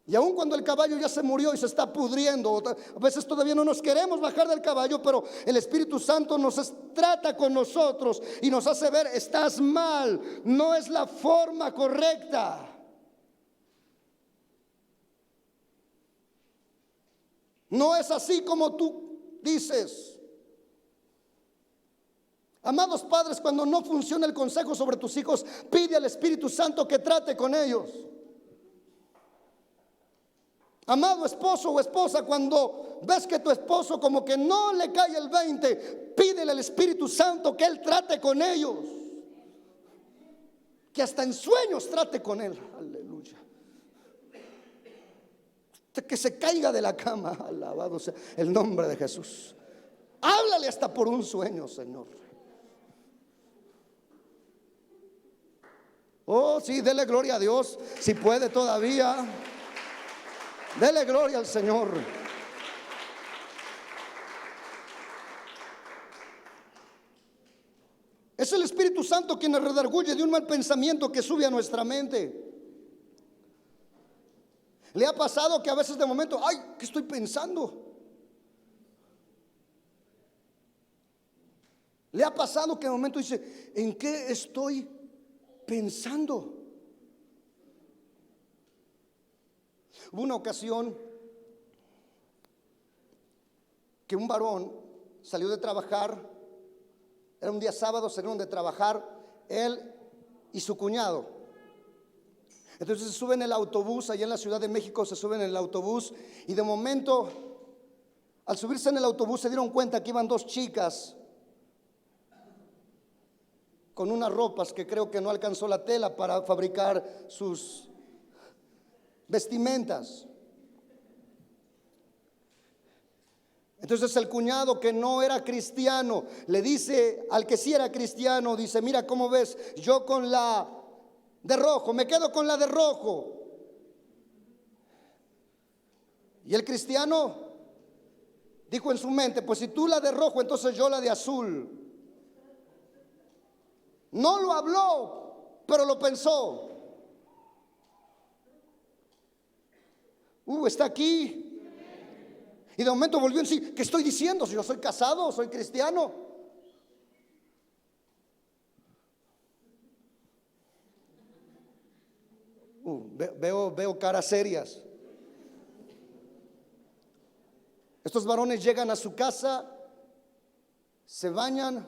Y aun cuando el caballo ya se murió y se está pudriendo, a veces todavía no nos queremos bajar del caballo, pero el Espíritu Santo trata con nosotros y nos hace ver, estás mal, no es la forma correcta. No es así como tú dices. Amados padres, cuando no funciona el consejo sobre tus hijos, pide al Espíritu Santo que trate con ellos. Amado esposo o esposa, cuando ves que tu esposo como que no le cae el 20, pídele al Espíritu Santo que Él trate con ellos. Que hasta en sueños trate con Él. Aleluya. Que se caiga de la cama. Alabado sea el nombre de Jesús. Háblale hasta por un sueño, Señor. Oh, sí, dele gloria a Dios, si puede todavía. Dele gloria al Señor. Es el Espíritu Santo quien nos redarguye de un mal pensamiento que sube a nuestra mente. ¿Le ha pasado que a veces de momento, ay, ¿qué estoy pensando? ¿Le ha pasado que de momento dice, ¿en qué estoy pensando? Hubo una ocasión que un varón salió de trabajar, era un día sábado, salieron de trabajar él y su cuñado. Entonces se suben en el autobús, allá en la Ciudad de México se suben en el autobús y de momento Al subirse en el autobús se dieron cuenta que iban dos chicas con unas ropas que creo que no alcanzó la tela para fabricar sus vestimentas. Entonces el cuñado, que no era cristiano, le dice al que sí era cristiano, dice: mira, ¿cómo ves? Yo con la de rojo, me quedo con la de rojo. Y el cristiano dijo en su mente: pues si tú la de rojo, entonces yo la de azul. No lo habló, pero lo pensó. Está aquí. Y de momento volvió en sí: ¿qué estoy diciendo? Si yo soy casado, soy cristiano. Veo caras serias. Estos varones llegan a su casa, se bañan,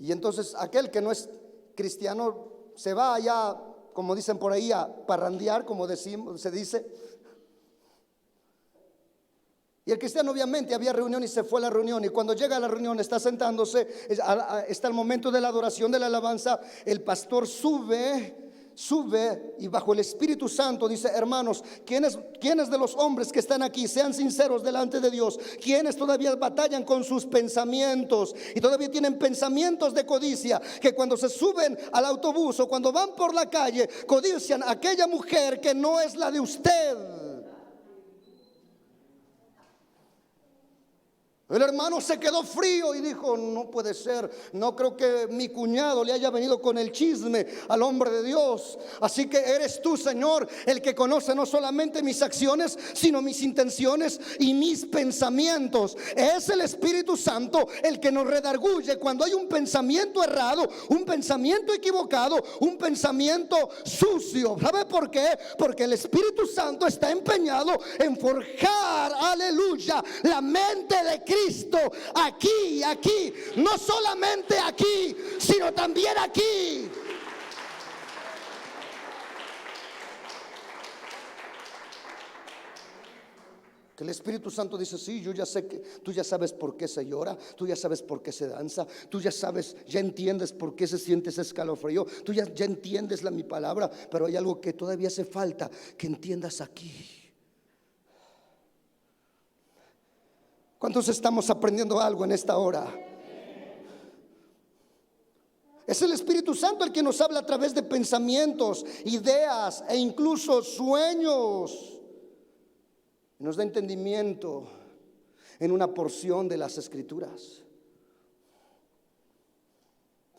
y entonces aquel que no es cristiano se va allá, como dicen por ahí, a parrandear, como se dice. Y el cristiano obviamente había reunión y se fue a la reunión. Y cuando llega a la reunión, está sentándose, está el momento de la adoración, de la alabanza. El pastor sube y bajo el Espíritu Santo dice: hermanos, ¿quiénes de los hombres que están aquí, sean sinceros delante de Dios, quienes todavía batallan con sus pensamientos y todavía tienen pensamientos de codicia, que cuando se suben al autobús o cuando van por la calle codician a aquella mujer que no es la de usted? El hermano se quedó frío y dijo: no puede ser, no creo que mi cuñado le haya venido con el chisme al hombre de Dios. Así que eres tú, Señor, el que conoce no solamente mis acciones, sino mis intenciones y mis pensamientos. Es el Espíritu Santo el que nos redarguye cuando hay un pensamiento errado, un pensamiento equivocado, un pensamiento sucio. ¿Sabe por qué? Porque el Espíritu Santo está empeñado en forjar, aleluya, la mente de Cristo. Aquí, no solamente aquí, sino también aquí. Que el Espíritu Santo dice: sí, yo ya sé que tú ya sabes por qué se llora, tú ya sabes por qué se danza, tú ya sabes, ya entiendes por qué se siente ese escalofrío, tú ya entiendes mi palabra, pero hay algo que todavía hace falta que entiendas aquí. ¿Cuántos estamos aprendiendo algo en esta hora? Es el Espíritu Santo el que nos habla a través de pensamientos, ideas e incluso sueños. Nos da entendimiento en una porción de las Escrituras.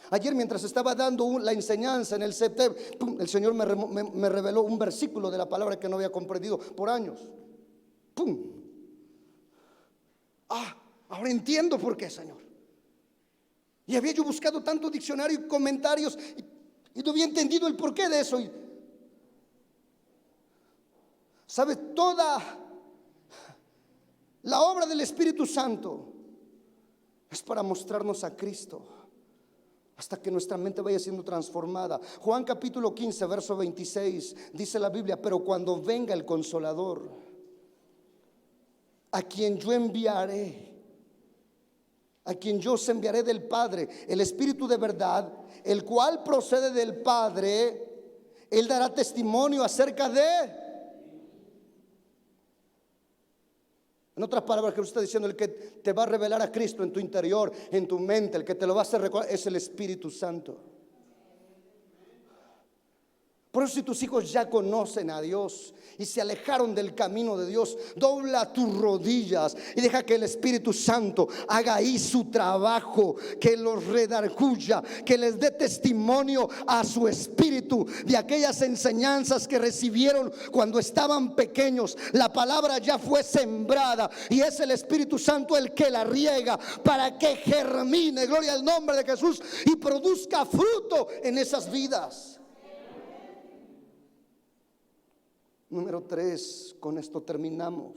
Ayer, mientras estaba dando la enseñanza en el CETEP, el Señor me reveló un versículo de la palabra que no había comprendido por años. Ahora entiendo por qué, Señor. Y había yo buscado tanto diccionario y comentarios y no había entendido el porqué de eso. ¿Sabe? Toda la obra del Espíritu Santo es para mostrarnos a Cristo, hasta que nuestra mente vaya siendo transformada. Juan capítulo 15, verso 26, dice la Biblia: pero cuando venga el Consolador, a quien yo enviaré, a quien yo os enviaré del Padre, el Espíritu de verdad, el cual procede del Padre, Él dará testimonio acerca de... En otras palabras, que usted está diciendo: el que te va a revelar a Cristo en tu interior, en tu mente, el que te lo va a hacer recordar, es el Espíritu Santo. Por eso, si tus hijos ya conocen a Dios y se alejaron del camino de Dios, dobla tus rodillas y deja que el Espíritu Santo haga ahí su trabajo, que los redarguya, que les dé testimonio a su espíritu de aquellas enseñanzas que recibieron cuando estaban pequeños. La palabra ya fue sembrada y es el Espíritu Santo el que la riega para que germine, gloria al nombre de Jesús, y produzca fruto en esas vidas. Número 3, con esto terminamos.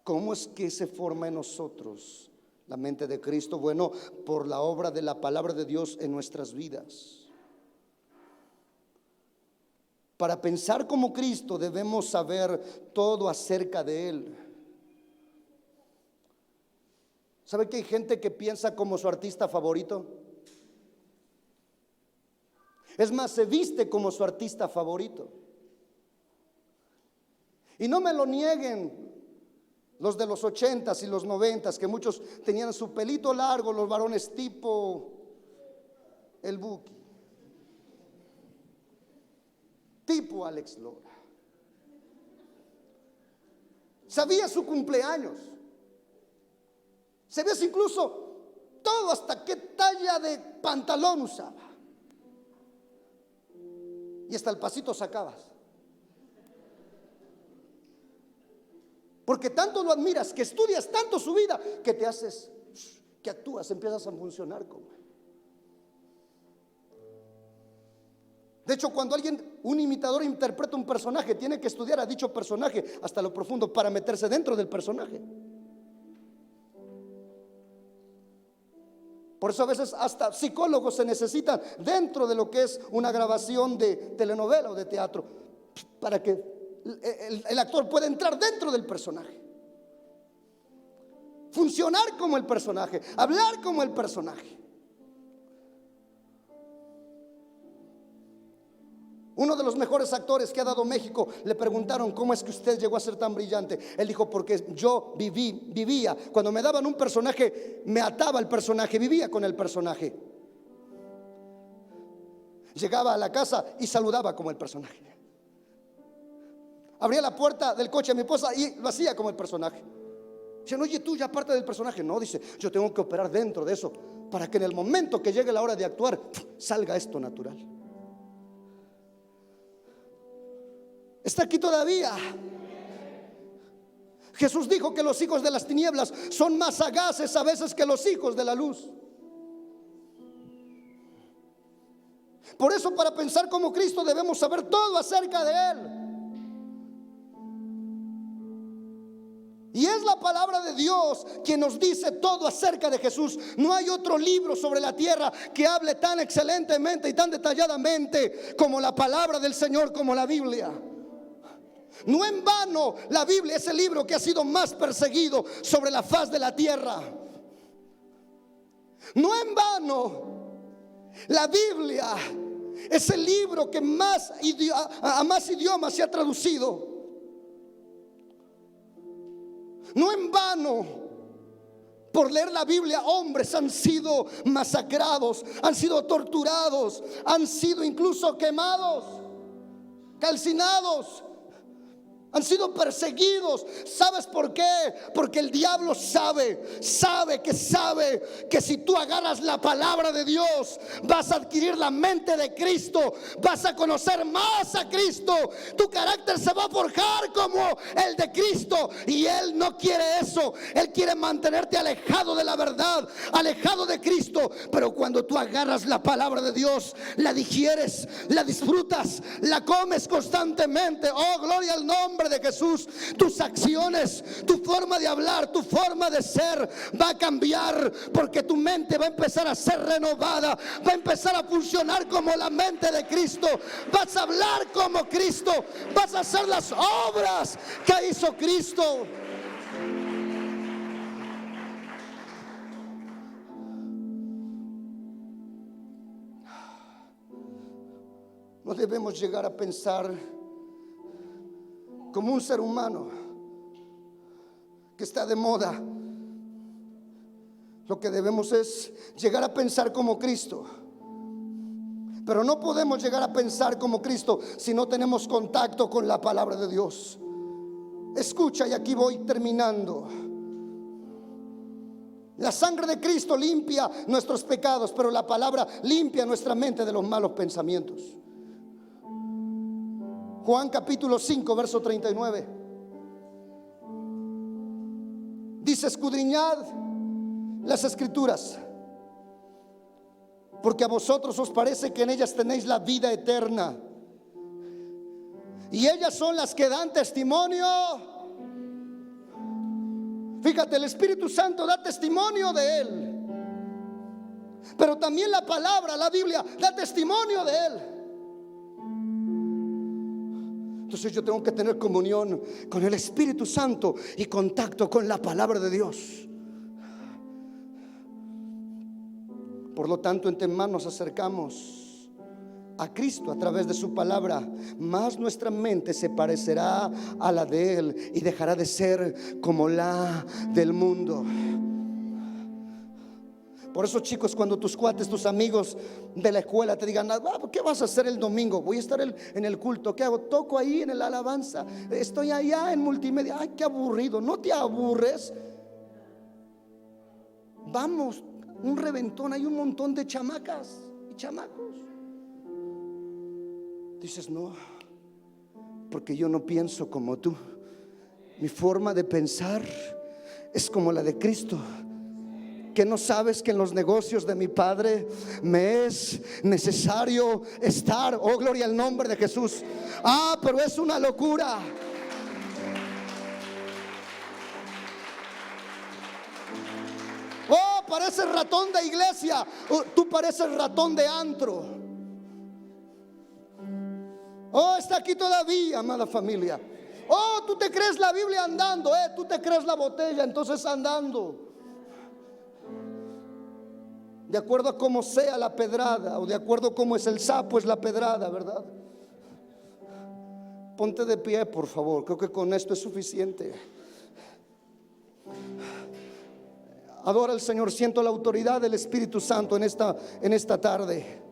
¿Cómo es que se forma en nosotros la mente de Cristo? Bueno, por la obra de la palabra de Dios en nuestras vidas. Para pensar como Cristo debemos saber todo acerca de Él. ¿Sabe que hay gente que piensa como su artista favorito? Es más, se viste como su artista favorito. Y no me lo nieguen los de los 80s y los 90s, que muchos tenían su pelito largo, los varones tipo el Buki, tipo Alex Lora. Sabía su cumpleaños, sabías incluso todo, hasta qué talla de pantalón usaba, y hasta el pasito sacabas. Porque tanto lo admiras, que estudias tanto su vida, que te haces, que actúas, empiezas a funcionar como él. De hecho, cuando un imitador interpreta un personaje, tiene que estudiar a dicho personaje hasta lo profundo para meterse dentro del personaje. Por eso a veces hasta psicólogos se necesitan dentro de lo que es una grabación de telenovela o de teatro, para que el actor puede entrar dentro del personaje, funcionar como el personaje, hablar como el personaje. Uno de los mejores actores que ha dado México, le preguntaron: ¿cómo es que usted llegó a ser tan brillante? Él dijo: porque yo vivía, cuando me daban un personaje, me ataba al personaje, vivía con el personaje. Llegaba a la casa y saludaba como el personaje. Abría la puerta del coche a mi esposa y lo hacía como el personaje. Dicen: oye, tú ya parte del personaje. No, dice, yo tengo que operar dentro de eso, para que en el momento que llegue la hora de actuar, salga esto natural. Está aquí todavía. Jesús dijo que los hijos de las tinieblas son más sagaces a veces que los hijos de la luz. Por eso, para pensar como Cristo, debemos saber todo acerca de Él. Y es la palabra de Dios quien nos dice todo acerca de Jesús. No hay otro libro sobre la tierra que hable tan excelentemente y tan detalladamente como la palabra del Señor, como la Biblia. No en vano la Biblia es el libro que ha sido más perseguido sobre la faz de la tierra. No en vano la Biblia es el libro que a más idiomas se ha traducido. No en vano, por leer la Biblia, hombres han sido masacrados, han sido torturados, han sido incluso quemados, calcinados, han sido perseguidos. ¿Sabes por qué? Porque el diablo sabe que si tú agarras la palabra de Dios, vas a adquirir la mente de Cristo, vas a conocer más a Cristo, tu carácter se va a forjar como el de Cristo. Y Él no quiere eso. Él quiere mantenerte alejado de la verdad, alejado de Cristo. Pero cuando tú agarras la palabra de Dios, la digieres, la disfrutas, la comes constantemente. Oh, gloria al nombre de Jesús. Tus acciones, tu forma de hablar, tu forma de ser va a cambiar, porque tu mente va a empezar a ser renovada, va a empezar a funcionar como la mente de Cristo. Vas a hablar como Cristo, vas a hacer las obras que hizo Cristo. No debemos llegar a pensar como un ser humano que está de moda. Lo que debemos es llegar a pensar como Cristo. Pero no podemos llegar a pensar como Cristo si no tenemos contacto con la palabra de Dios. Escucha, y aquí voy terminando. La sangre de Cristo limpia nuestros pecados, pero la palabra limpia nuestra mente de los malos pensamientos. Juan capítulo 5 verso 39 dice: escudriñad las escrituras, porque a vosotros os parece que en ellas tenéis la vida eterna, y ellas son las que dan testimonio. Fíjate, el Espíritu Santo da testimonio de Él, pero también la palabra, la Biblia, da testimonio de Él. Entonces yo tengo que tener comunión con el Espíritu Santo y contacto con la palabra de Dios. Por lo tanto, entre más nos acercamos a Cristo a través de su palabra, más nuestra mente se parecerá a la de Él y dejará de ser como la del mundo. Por eso, chicos, cuando tus cuates, tus amigos de la escuela te digan: ¿qué vas a hacer el domingo? Voy a estar en el culto. ¿Qué hago? Toco ahí en el alabanza. Estoy allá en multimedia. Ay, qué aburrido. No te aburres. Vamos, un reventón. Hay un montón de chamacas y chamacos. Dices: no, porque yo no pienso como tú. Mi forma de pensar es como la de Cristo. ¿Que no sabes que en los negocios de mi Padre me es necesario estar? Oh, gloria al nombre de Jesús. Pero es una locura. Pareces ratón de iglesia. Tú pareces ratón de antro. Está aquí todavía, amada familia. Tú te crees la Biblia andando. Tú te crees la botella, entonces andando. De acuerdo a cómo sea la pedrada, o de acuerdo a cómo es el sapo, es la pedrada, ¿verdad? Ponte de pie, por favor. Creo que con esto es suficiente. Adora al Señor. Siento la autoridad del Espíritu Santo en esta tarde.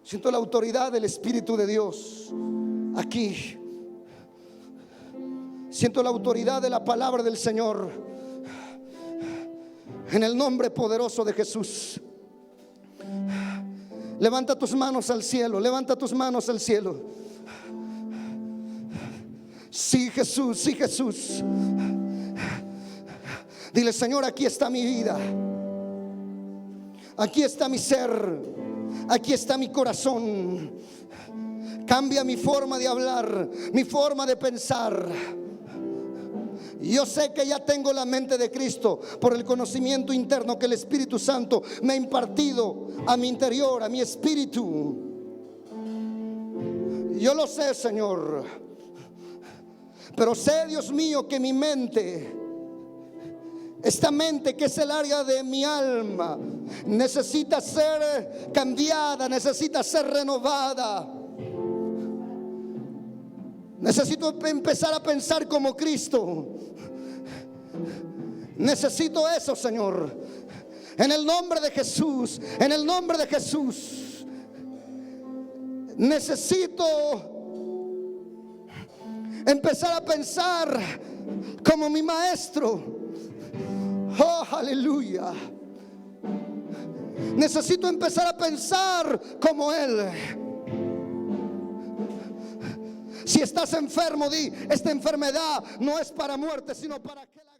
Siento la autoridad del Espíritu de Dios aquí. Siento la autoridad de la palabra del Señor. En el nombre poderoso de Jesús. Levanta tus manos al cielo. Levanta tus manos al cielo. Sí, Jesús, sí, Jesús. Dile: Señor, aquí está mi vida. Aquí está mi ser. Aquí está mi corazón. Cambia mi forma de hablar, mi forma de pensar. Yo sé que ya tengo la mente de Cristo por el conocimiento interno que el Espíritu Santo me ha impartido a mi interior, a mi espíritu. Yo lo sé, Señor. Pero sé, Dios mío, que mi mente, esta mente que es el área de mi alma, necesita ser cambiada, necesita ser renovada. Necesito empezar a pensar como Cristo. Necesito eso, Señor. En el nombre de Jesús. En el nombre de Jesús. Necesito empezar a pensar como mi maestro. Oh, aleluya. Necesito empezar a pensar como Él. Si estás enfermo, di: esta enfermedad no es para muerte, sino para que la